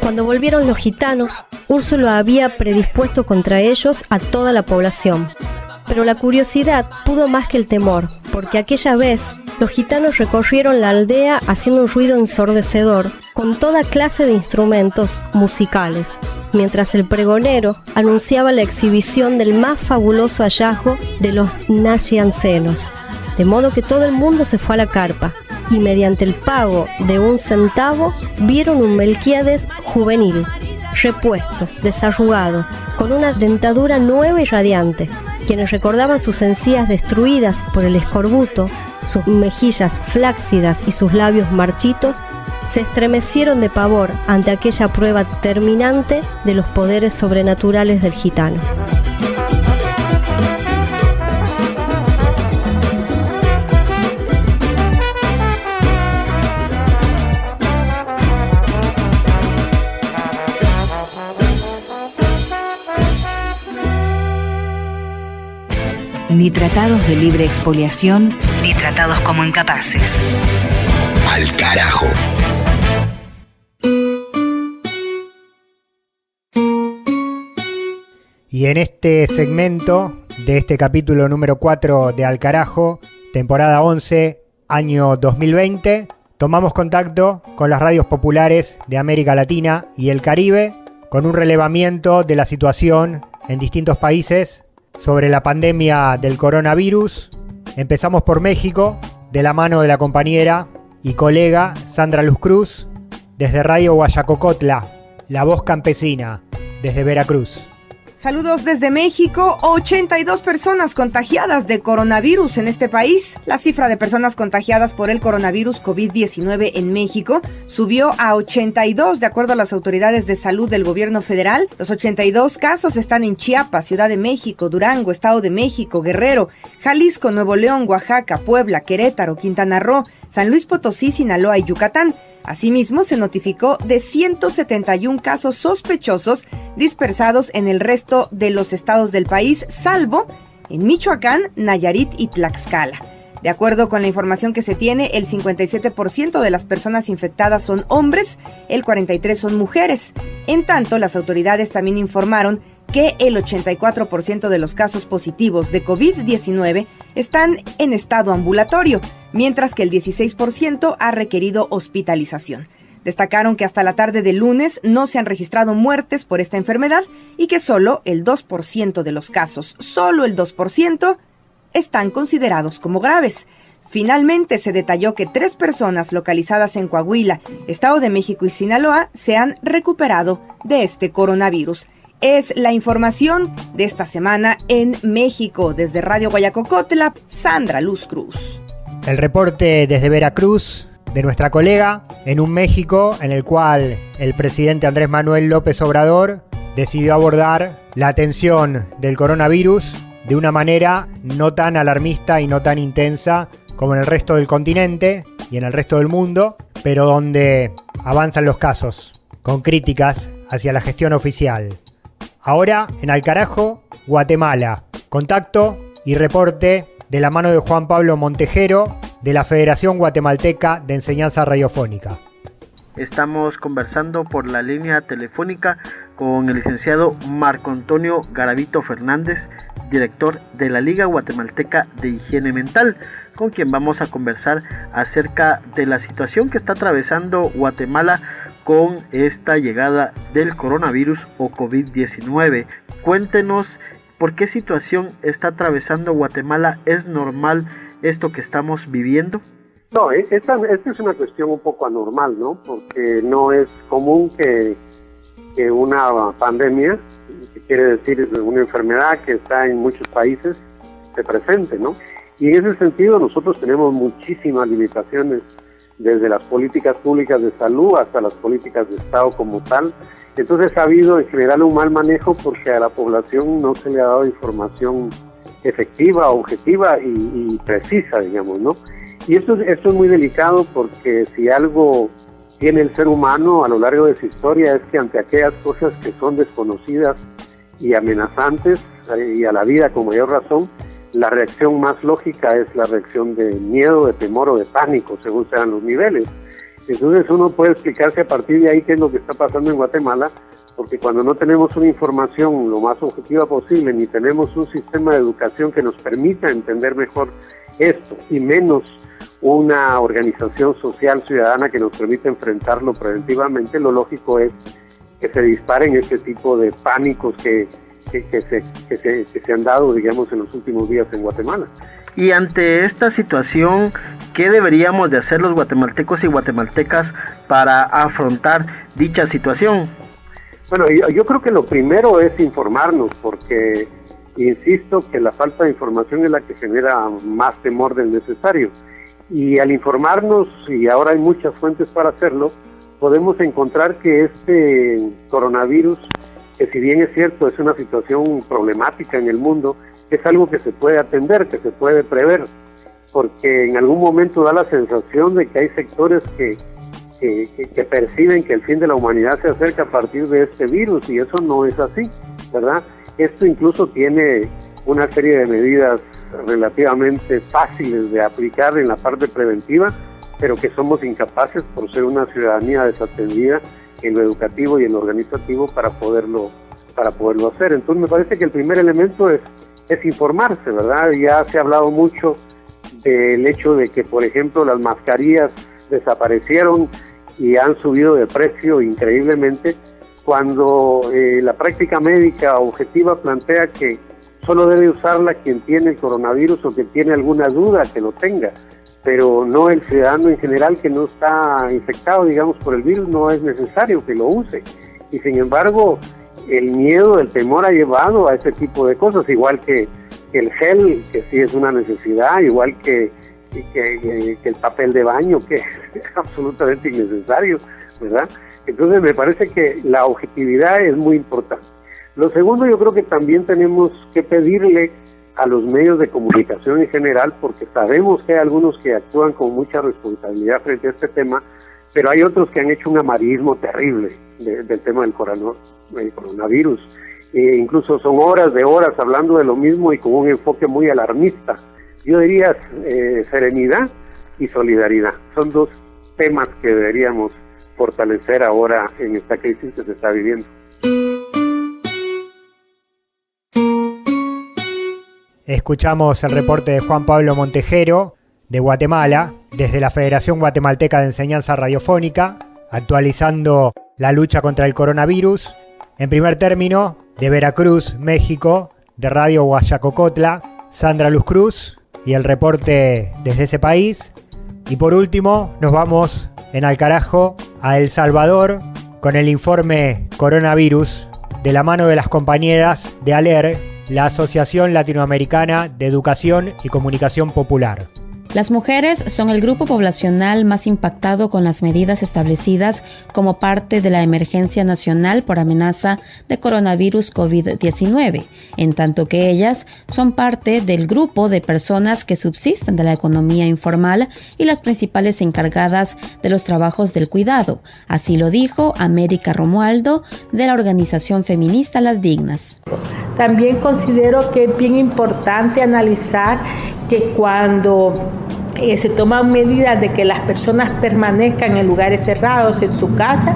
Cuando volvieron los gitanos, Úrsula había predispuesto contra ellos a toda la población. Pero la curiosidad pudo más que el temor, porque aquella vez los gitanos recorrieron la aldea haciendo un ruido ensordecedor con toda clase de instrumentos musicales, mientras el pregonero anunciaba la exhibición del más fabuloso hallazgo de los naciancenos. De modo que todo el mundo se fue a la carpa, y mediante el pago de 1 centavo vieron un Melquíades juvenil, repuesto, desarrugado, con una dentadura nueva y radiante. Quienes recordaban sus encías destruidas por el escorbuto, sus mejillas flácidas y sus labios marchitos, se estremecieron de pavor ante aquella prueba terminante de los poderes sobrenaturales del gitano. Ni tratados de libre expoliación, ni tratados como incapaces. Al carajo. Y en este segmento de este capítulo número 4 de Al carajo, temporada 11, año 2020, tomamos contacto con las radios populares de América Latina y el Caribe con un relevamiento de la situación en distintos países sobre la pandemia del coronavirus. Empezamos por México, de la mano de la compañera y colega Sandra Luz Cruz, desde Radio Guayacocotla, La Voz Campesina, desde Veracruz. Saludos desde México. 82 personas contagiadas de coronavirus en este país. La cifra de personas contagiadas por el coronavirus COVID-19 en México subió a 82 de acuerdo a las autoridades de salud del gobierno federal. Los 82 casos están en Chiapas, Ciudad de México, Durango, Estado de México, Guerrero, Jalisco, Nuevo León, Oaxaca, Puebla, Querétaro, Quintana Roo, San Luis Potosí, Sinaloa y Yucatán. Asimismo, se notificó de 171 casos sospechosos dispersados en el resto de los estados del país, salvo en Michoacán, Nayarit y Tlaxcala. De acuerdo con la información que se tiene, el 57% de las personas infectadas son hombres, el 43% son mujeres. En tanto, las autoridades también informaron que el 84% de los casos positivos de COVID-19 están en estado ambulatorio, mientras que el 16% ha requerido hospitalización. Destacaron que hasta la tarde del lunes no se han registrado muertes por esta enfermedad y que solo el 2% de los casos, solo el 2%, están considerados como graves. Finalmente se detalló que 3 personas localizadas en Coahuila, Estado de México y Sinaloa se han recuperado de este coronavirus. Es la información de esta semana en México. Desde Radio Guayacocotla, Sandra Luz Cruz. El reporte desde Veracruz de nuestra colega en un México en el cual el presidente Andrés Manuel López Obrador decidió abordar la atención del coronavirus de una manera no tan alarmista y no tan intensa como en el resto del continente y en el resto del mundo, pero donde avanzan los casos, con críticas hacia la gestión oficial. Ahora, en Alcarajo, Guatemala. Contacto y reporte de la mano de Juan Pablo Montejero, de la Federación Guatemalteca de Enseñanza Radiofónica. Estamos conversando por la línea telefónica con el licenciado Marco Antonio Garavito Fernández, director de la Liga Guatemalteca de Higiene Mental, con quien vamos a conversar acerca de la situación que está atravesando Guatemala con esta llegada del coronavirus o COVID-19. Cuéntenos por qué situación está atravesando Guatemala. ¿Es normal esto que estamos viviendo? No, esta es una cuestión un poco anormal, ¿no? Porque no es común que una pandemia, que quiere decir una enfermedad que está en muchos países, se presente, ¿no? Y en ese sentido nosotros tenemos muchísimas limitaciones, desde las políticas públicas de salud hasta las políticas de Estado como tal. Entonces ha habido en general un mal manejo porque a la población no se le ha dado información efectiva, objetiva y precisa, digamos, ¿no? Y esto es muy delicado porque si algo tiene el ser humano a lo largo de su historia es que ante aquellas cosas que son desconocidas y amenazantes y a la vida con mayor razón, la reacción más lógica es la reacción de miedo, de temor o de pánico, según sean los niveles. Entonces uno puede explicarse a partir de ahí qué es lo que está pasando en Guatemala, porque cuando no tenemos una información lo más objetiva posible, ni tenemos un sistema de educación que nos permita entender mejor esto, y menos una organización social ciudadana que nos permita enfrentarlo preventivamente, lo lógico es que se disparen este tipo de pánicos que se han dado, digamos, en los últimos días en Guatemala. Y ante esta situación, ¿qué deberíamos de hacer los guatemaltecos y guatemaltecas para afrontar dicha situación? Bueno, yo creo que lo primero es informarnos, porque insisto que la falta de información es la que genera más temor del necesario. Y al informarnos, y ahora hay muchas fuentes para hacerlo, podemos encontrar que este coronavirus, que si bien es cierto es una situación problemática en el mundo, es algo que se puede atender, que se puede prever, porque en algún momento da la sensación de que hay sectores que perciben que el fin de la humanidad se acerca a partir de este virus, y eso no es así, ¿verdad? Esto incluso tiene una serie de medidas relativamente fáciles de aplicar en la parte preventiva, pero que somos incapaces por ser una ciudadanía desatendida en lo educativo y en lo organizativo para poderlo hacer. Entonces me parece que el primer elemento es informarse, ¿verdad? Ya se ha hablado mucho del hecho de que, por ejemplo, las mascarillas desaparecieron y han subido de precio increíblemente, cuando la práctica médica objetiva plantea que solo debe usarla quien tiene el coronavirus o que tiene alguna duda que lo tenga, pero no el ciudadano en general que no está infectado, digamos, por el virus, no es necesario que lo use. Y sin embargo, el miedo, el temor ha llevado a ese tipo de cosas, igual que el gel, que sí es una necesidad, igual que el papel de baño, que es absolutamente innecesario, ¿verdad? Entonces me parece que la objetividad es muy importante. Lo segundo, yo creo que también tenemos que pedirle a los medios de comunicación en general, porque sabemos que hay algunos que actúan con mucha responsabilidad frente a este tema, pero hay otros que han hecho un amarillismo terrible del tema del coronavirus. Incluso son horas de horas hablando de lo mismo y con un enfoque muy alarmista. Yo diría serenidad y solidaridad. Son dos temas que deberíamos fortalecer ahora en esta crisis que se está viviendo. Escuchamos el reporte de Juan Pablo Montejero, de Guatemala, desde la Federación Guatemalteca de Enseñanza Radiofónica, actualizando la lucha contra el coronavirus. En primer término, de Veracruz, México, de Radio Guayacocotla, Sandra Luz Cruz y el reporte desde ese país. Y por último, nos vamos en Alcarajo a El Salvador con el informe coronavirus de la mano de las compañeras de ALER, la Asociación Latinoamericana de Educación y Comunicación Popular. Las mujeres son el grupo poblacional más impactado con las medidas establecidas como parte de la emergencia nacional por amenaza de coronavirus COVID-19, en tanto que ellas son parte del grupo de personas que subsisten de la economía informal y las principales encargadas de los trabajos del cuidado. Así lo dijo América Romualdo, de la organización feminista Las Dignas. También considero que es bien importante analizar que cuando se toman medidas de que las personas permanezcan en lugares cerrados, en su casa,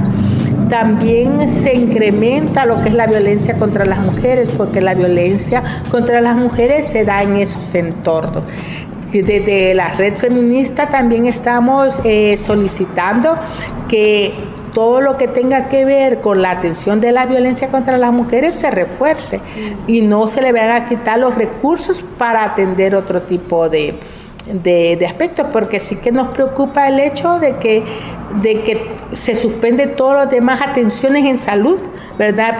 también se incrementa lo que es la violencia contra las mujeres, porque la violencia contra las mujeres se da en esos entornos. Desde la red feminista también estamos solicitando que todo lo que tenga que ver con la atención de la violencia contra las mujeres se refuerce y no se le vayan a quitar los recursos para atender otro tipo de aspectos, porque sí que nos preocupa el hecho de que se suspende todas las demás atenciones en salud, ¿verdad?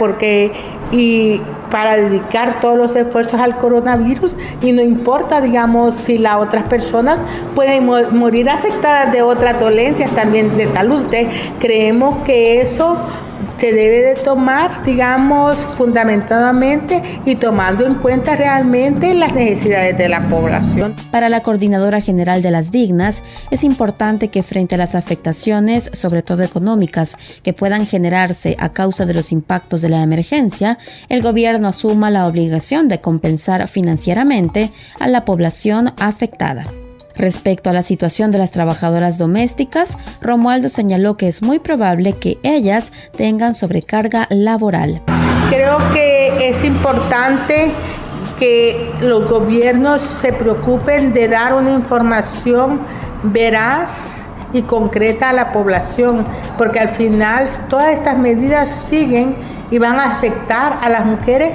Y para dedicar todos los esfuerzos al coronavirus, y no importa, digamos, si las otras personas pueden morir afectadas de otras dolencias también de salud. Entonces, creemos que eso se debe de tomar, digamos, fundamentadamente y tomando en cuenta realmente las necesidades de la población. Para la coordinadora general de Las Dignas, es importante que frente a las afectaciones, sobre todo económicas, que puedan generarse a causa de los impactos de la emergencia, el gobierno asuma la obligación de compensar financieramente a la población afectada. Respecto a la situación de las trabajadoras domésticas, Romualdo señaló que es muy probable que ellas tengan sobrecarga laboral. Creo que es importante que los gobiernos se preocupen de dar una información veraz y concreta a la población, porque al final todas estas medidas siguen y van a afectar a las mujeres,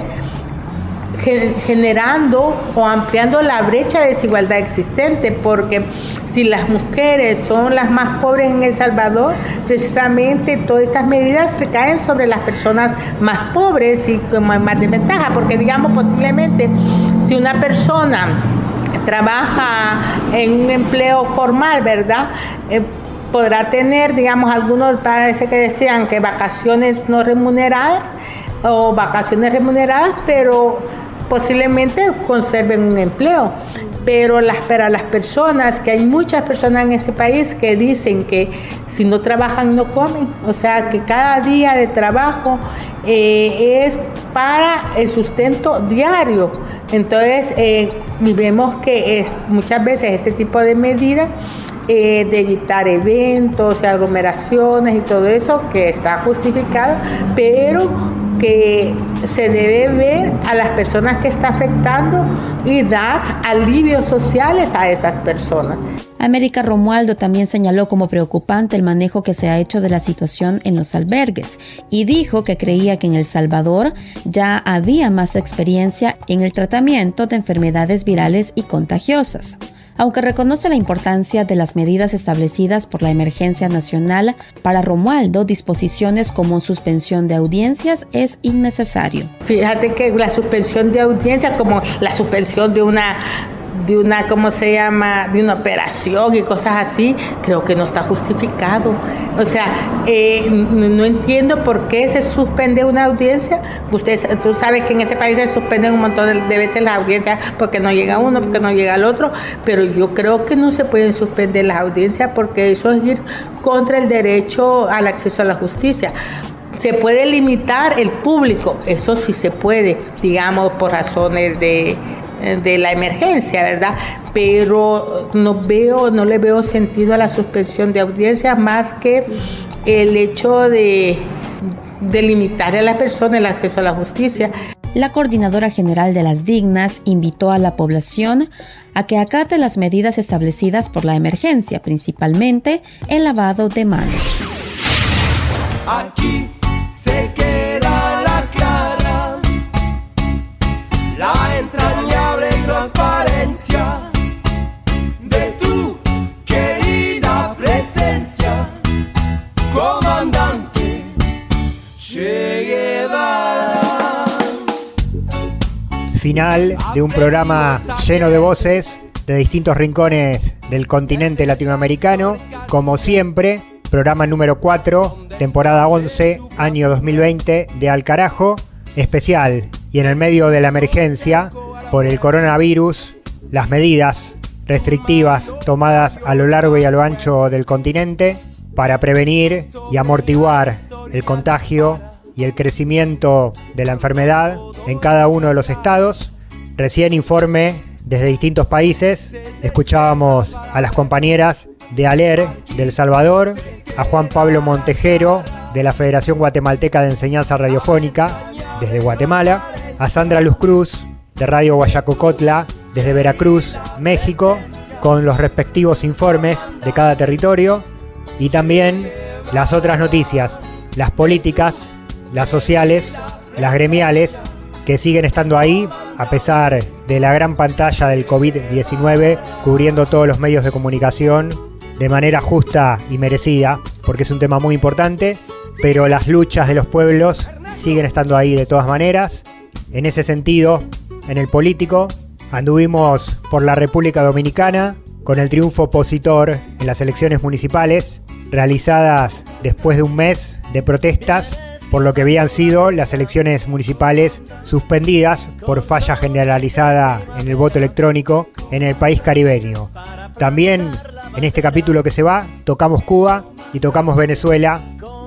generando o ampliando la brecha de desigualdad existente, porque si las mujeres son las más pobres en El Salvador, precisamente todas estas medidas recaen sobre las personas más pobres y con más desventaja, porque digamos posiblemente si una persona trabaja en un empleo formal, ¿verdad? Podrá tener, digamos, algunos parece que decían que vacaciones no remuneradas o vacaciones remuneradas, pero posiblemente conserven un empleo. Pero para las personas, que hay muchas personas en ese país que dicen que si no trabajan no comen, o sea que cada día de trabajo es para el sustento diario. Entonces vemos que muchas veces este tipo de medidas de evitar eventos, aglomeraciones y todo eso, que está justificado, pero que se debe ver a las personas que está afectando y dar alivios sociales a esas personas. América Romualdo también señaló como preocupante el manejo que se ha hecho de la situación en los albergues y dijo que creía que en El Salvador ya había más experiencia en el tratamiento de enfermedades virales y contagiosas. Aunque reconoce la importancia de las medidas establecidas por la emergencia nacional, para Romualdo, disposiciones como suspensión de audiencias es innecesario. Fíjate que la suspensión de audiencias, como la suspensión de una ¿cómo se llama?, de una operación y cosas así, creo que no está justificado. O sea, no entiendo por qué se suspende una audiencia. Tú sabes que en ese país se suspenden un montón de veces las audiencias porque no llega uno, porque no llega el otro, pero yo creo que no se pueden suspender las audiencias porque eso es ir contra el derecho al acceso a la justicia. Se puede limitar el público, eso sí se puede, digamos, por razones de la emergencia, ¿verdad? Pero no le veo sentido a la suspensión de audiencias más que el hecho de limitar a la persona el acceso a la justicia. La coordinadora general de Las Dignas invitó a la población a que acate las medidas establecidas por la emergencia, principalmente el lavado de manos. aquí se queda la clara, la entrañable transparencia de tu querida presencia, comandante Che Guevara. Final de un programa lleno de voces de distintos rincones del continente latinoamericano. Como siempre, programa número 4, temporada 11, año 2020 de Al Carajo, especial y en el medio de la emergencia por el coronavirus, las medidas restrictivas tomadas a lo largo y a lo ancho del continente para prevenir y amortiguar el contagio y el crecimiento de la enfermedad en cada uno de los estados. Recién informe desde distintos países. Escuchábamos a las compañeras de ALER de El Salvador, a Juan Pablo Montejero de la Federación Guatemalteca de Enseñanza Radiofónica desde Guatemala, a Sandra Luz Cruz de Radio Guayacocotla desde Veracruz, México, con los respectivos informes de cada territorio, y también las otras noticias, las políticas, las sociales, las gremiales, que siguen estando ahí a pesar de la gran pantalla del COVID-19 cubriendo todos los medios de comunicación de manera justa y merecida, porque es un tema muy importante, pero las luchas de los pueblos siguen estando ahí de todas maneras. En ese sentido, en el político, anduvimos por la República Dominicana con el triunfo opositor en las elecciones municipales realizadas después de un mes de protestas por lo que habían sido las elecciones municipales suspendidas por falla generalizada en el voto electrónico en el país caribeño. También en este capítulo que se va, tocamos Cuba y tocamos Venezuela,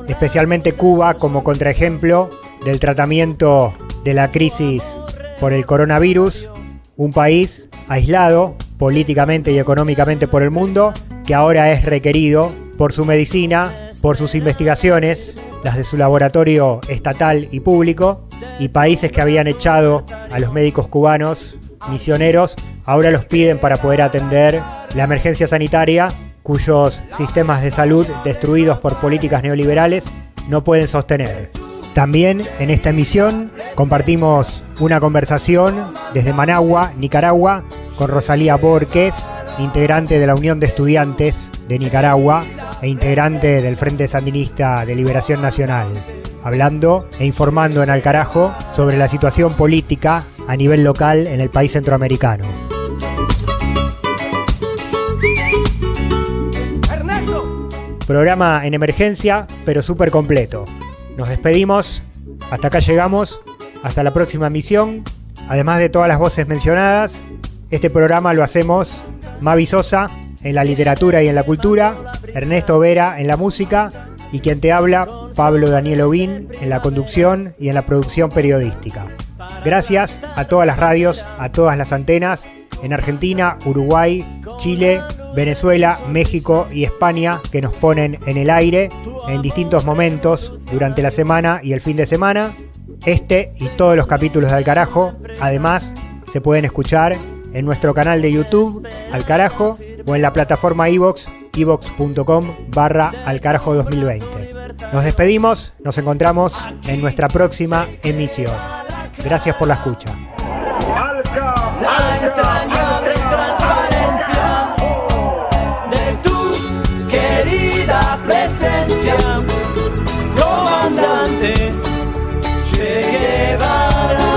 especialmente Cuba como contraejemplo del tratamiento de la crisis por el coronavirus, un país aislado políticamente y económicamente por el mundo, que ahora es requerido por su medicina, por sus investigaciones, las de su laboratorio estatal y público, y países que habían echado a los médicos cubanos, misioneros, ahora los piden para poder atender la emergencia sanitaria, cuyos sistemas de salud destruidos por políticas neoliberales no pueden sostener. También en esta emisión compartimos una conversación desde Managua, Nicaragua, con Rosalía Borges, integrante de la Unión de Estudiantes de Nicaragua e integrante del Frente Sandinista de Liberación Nacional, hablando e informando en Al Carajo sobre la situación política a nivel local en el país centroamericano. Programa en emergencia, pero súper completo. Nos despedimos, hasta acá llegamos, hasta la próxima emisión. Además de todas las voces mencionadas, este programa lo hacemos Mavi Sosa en la literatura y en la cultura, Ernesto Vera en la música y quien te habla, Pablo Daniel Ovín, en la conducción y en la producción periodística. Gracias a todas las radios, a todas las antenas en Argentina, Uruguay, Chile, Venezuela, México y España que nos ponen en el aire en distintos momentos durante la semana y el fin de semana. Este y todos los capítulos de Al Carajo, además, se pueden escuchar en nuestro canal de YouTube, Al Carajo, o en la plataforma iVoox, iVoox.com/alcarajo2020. Nos despedimos, nos encontramos en nuestra próxima emisión. Gracias por la escucha. La entrañable transparencia de tu querida presencia, comandante Che Guevara,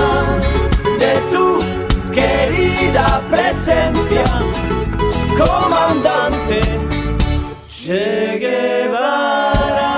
de tu querida presencia, comandante Che Guevara.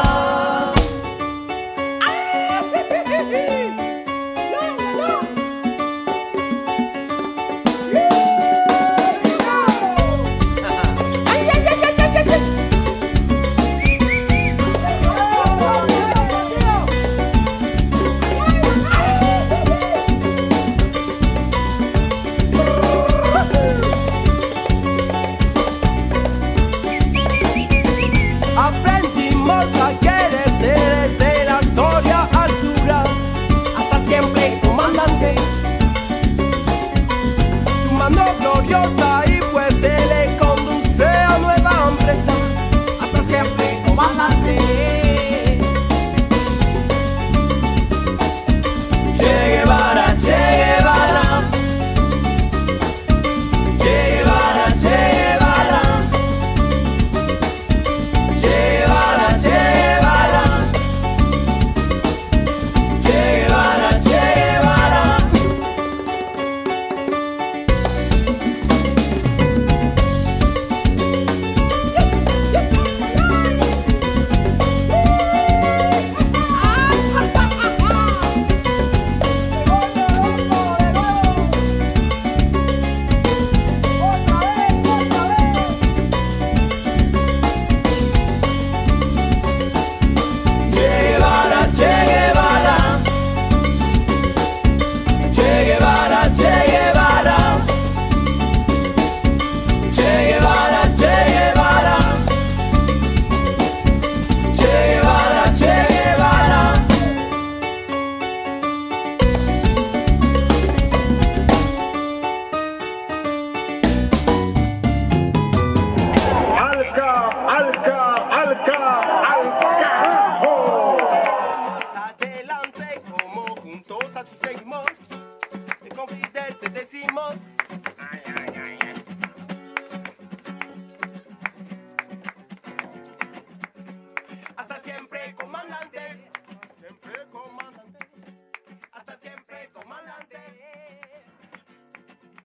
decimos, con Fidel te decimos.